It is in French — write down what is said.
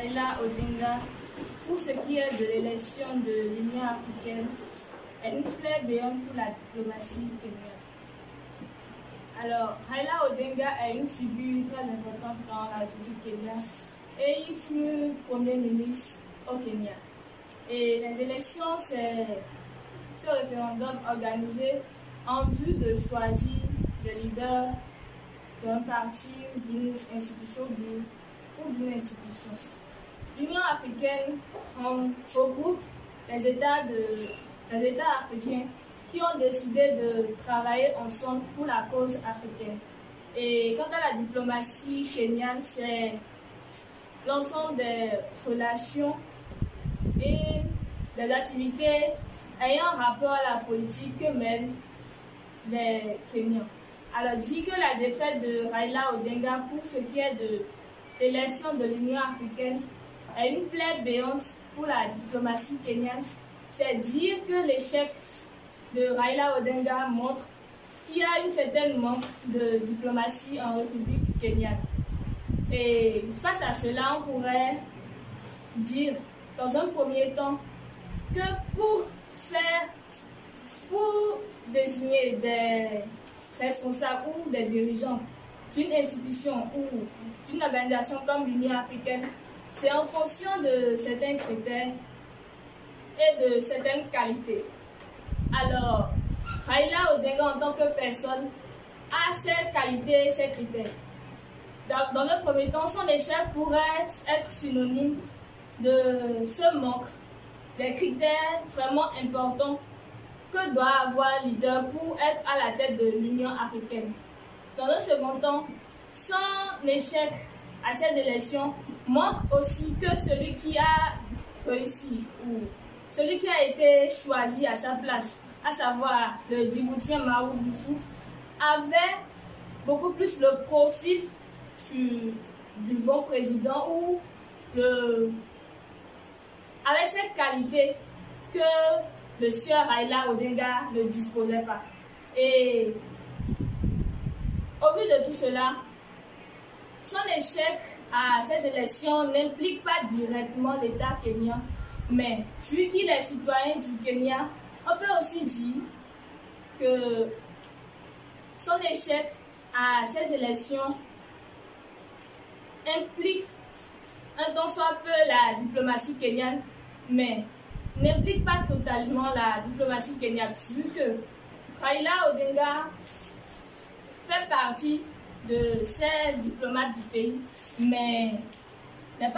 Raila Odinga pour ce qui est de l'élection de l'Union africaine est une plaie béante pour la diplomatie kenyane. Alors, Raila Odinga est une figure très importante dans la vie du Kenya et il fut Premier ministre au Kenya. Et les élections, c'est ce référendum organisé en vue de choisir le leader d'un parti, d'une institution ou d'une institution. L'Union africaine regroupe les États africains qui ont décidé de travailler ensemble pour la cause africaine. Et quant à la diplomatie kenyane, c'est l'ensemble des relations et des activités ayant rapport à la politique que mènent les Kenyans. Alors, dit que la défaite de Raila Odinga pour ce qui est de l'élection de l'Union africaine est une plaie béante pour la diplomatie kenyane, c'est dire que l'échec de Raila Odinga montre qu'il y a une certaine manque de diplomatie en République kenyane. Et face à cela, on pourrait dire, dans un premier temps, que pour désigner des responsables ou des dirigeants d'une institution ou d'une organisation comme l'Union africaine, c'est en fonction de certains critères et de certaines qualités. Alors, Raila Odinga en tant que personne a ses qualités et ses critères. Dans le premier temps, son échec pourrait être synonyme de ce manque des critères vraiment importants que doit avoir un leader pour être à la tête de l'Union africaine. Dans un second temps, son échec à ces élections montre aussi que celui qui a réussi ou celui qui a été choisi à sa place, à savoir le Djiboutien Mahamadou Issoufou, avait beaucoup plus le profil du bon président ou avec cette qualité que le sieur Raila Odinga ne disposait pas. Et au vu de tout cela, son échec à ces élections n'implique pas directement l'État kenyan, mais vu qu'il est citoyen du Kenya, on peut aussi dire que son échec à ces élections implique un tant soit peu la diplomatie kenyane, mais n'implique pas totalement la diplomatie kenyane, vu que Raila Odinga fait partie de ces diplomates du pays, mais